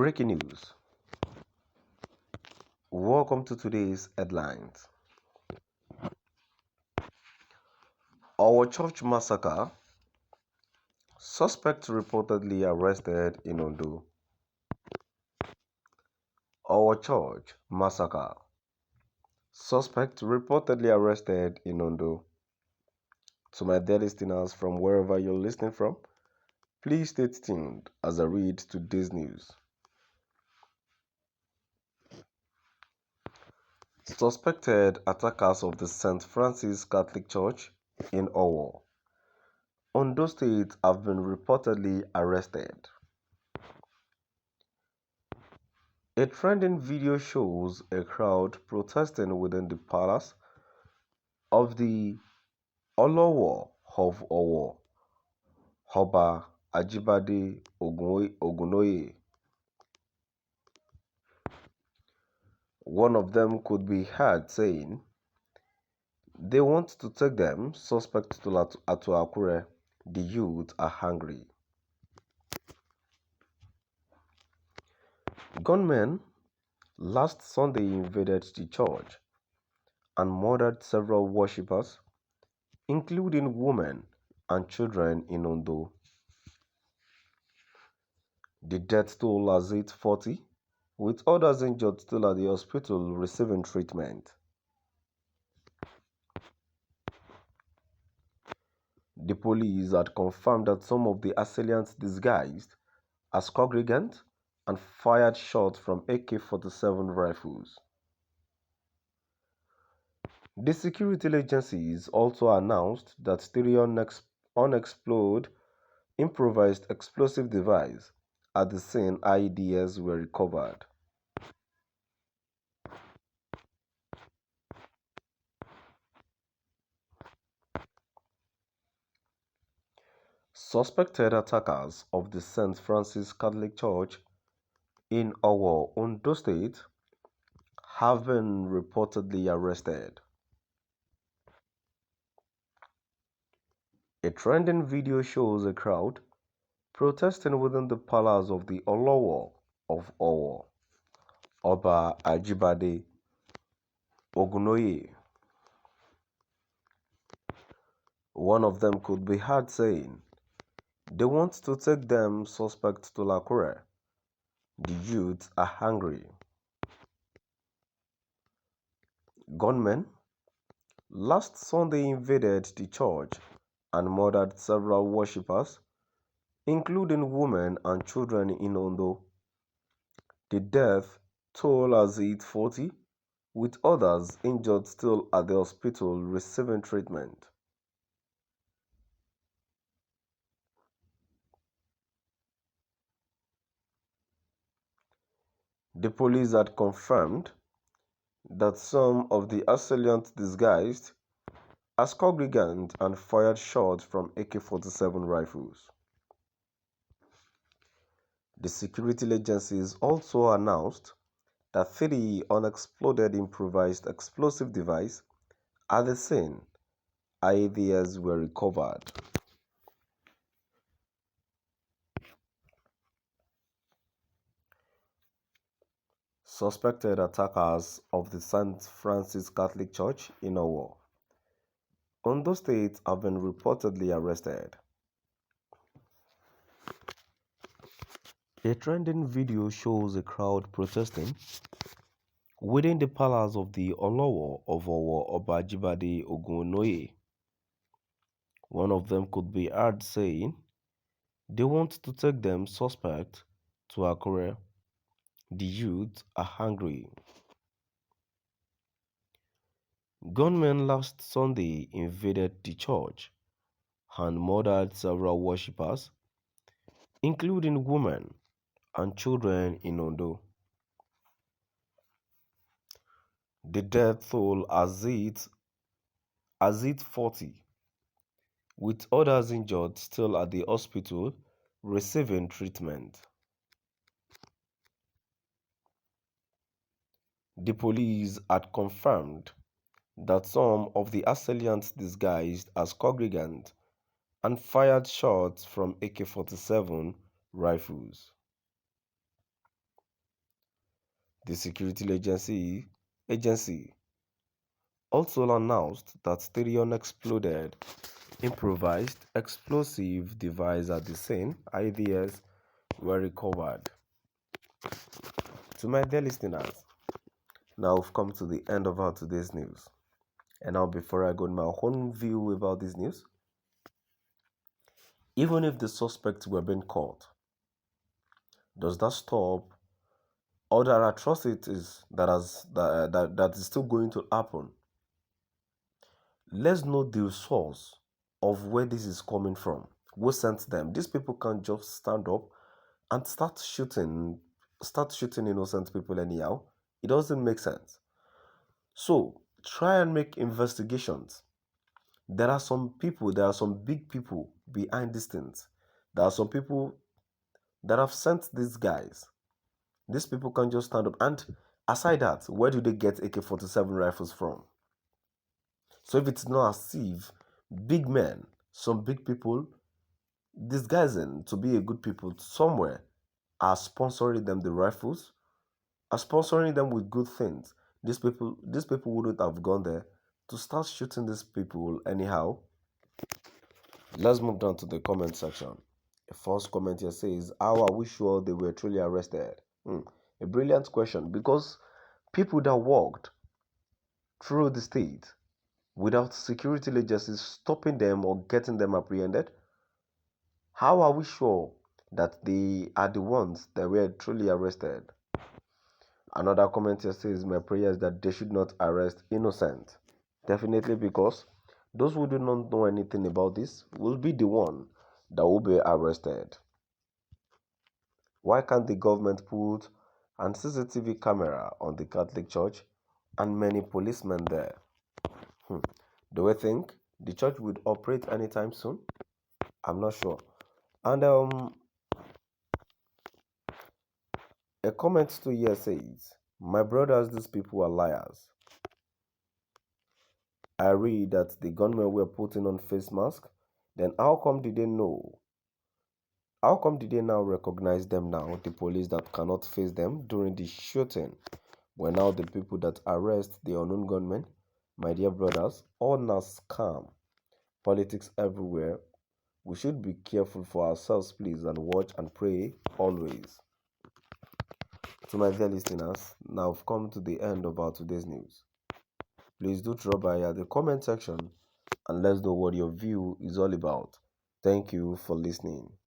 Breaking news. Welcome to today's headlines. Our church massacre. Suspect reportedly arrested in Ondo. Our church massacre. Suspect reportedly arrested in Ondo. To my dear listeners from wherever you're listening from, please stay tuned as I read today's news. Suspected attackers of the St. Francis Catholic Church in Owo, Ondo State have been reportedly arrested. A trending video shows a crowd protesting within the palace of the Olowo of Owo, Oba Ajibade Ogunoye. One of them could be heard saying, "They want to take them, suspect to Akure. The youth are hungry." Gunmen last Sunday invaded the church and murdered several worshippers, including women and children in Ondo. The death toll has hit 40, with others injured still at the hospital receiving treatment. The police had confirmed that some of the assailants disguised as congregants and fired shots from AK-47 rifles. The security agencies also announced that 3 unexploded improvised explosive devices at the scene IEDs were recovered. Suspected attackers of the St. Francis Catholic Church in Owo, Ondo State, have been reportedly arrested. A trending video shows a crowd protesting within the palace of the Olowo of Owo, Oba Ajibade Ogunoye. One of them could be heard saying, "They want to take them, suspect to Akure. The youth are hungry." Gunmen last Sunday invaded the church and murdered several worshippers, including women and children in Ondo. The death toll has hit 40, with others injured still at the hospital receiving treatment. The police had confirmed that some of the assailants disguised as congregants and fired shots from AK-47 rifles. The security agencies also announced that 3 unexploded improvised explosive devices at the scene IEDs were recovered. Suspected attackers of the St. Francis Catholic Church in Owo, Ondo State, have been reportedly arrested. A trending video shows a crowd protesting within the palace of the Olowo of Owo, Oba Ajibade Ogunoye. One of them could be heard saying, "They want to take them, suspect to Akure. The youth are hungry." Gunmen last Sunday invaded the church and murdered several worshippers, including women and children in Ondo. The death toll has hit 40, with others injured still at the hospital receiving treatment. The police had confirmed that some of the assailants disguised as congregants and fired shots from AK-47 rifles. The security agency also announced that 3 unexploded improvised explosive device at the scene (IDS) were recovered. To my dear listeners, now we've come to the end of our today's news. And now, before I go to my own view about this news, even if the suspects were being caught, does that stop other atrocities that is still going to happen? Let's know the source of where this is coming from. Who sent them? These people can't just stand up and start shooting innocent people anyhow. It doesn't make sense. So try and make investigations. There are some big people behind these things. There are some people that have sent these guys. These people can't just stand up. And aside that, where do they get AK-47 rifles from? So if it's not as if big men, some big people disguising to be a good people somewhere are sponsoring them the rifles, are sponsoring them with good things. These people wouldn't have gone there to start shooting these people anyhow. Let's move down to the comment section. The first comment here says, how are we sure they were truly arrested? A brilliant question, because people that walked through the state without security agencies stopping them or getting them apprehended, how are we sure that they are the ones that were truly arrested? Another comment here says, my prayer is that they should not arrest innocent. Definitely, because those who do not know anything about this will be the one that will be arrested. Why can't the government put an CCTV camera on the Catholic Church and many policemen there? Do we think the church would operate anytime soon? I'm not sure. And a comment to here says, my brothers, these people are liars. I read that the gunmen were putting on face masks. Then how come did they know? How come did they now recognize them now, the police that cannot face them during the shooting? When now the people that arrest the unknown gunmen, my dear brothers, all now scam. Politics everywhere. We should be careful for ourselves, please, and watch and pray always. To my dear listeners, now we've come to the end of our today's news. Please do drop by at the comment section and let's know what your view is all about. Thank you for listening.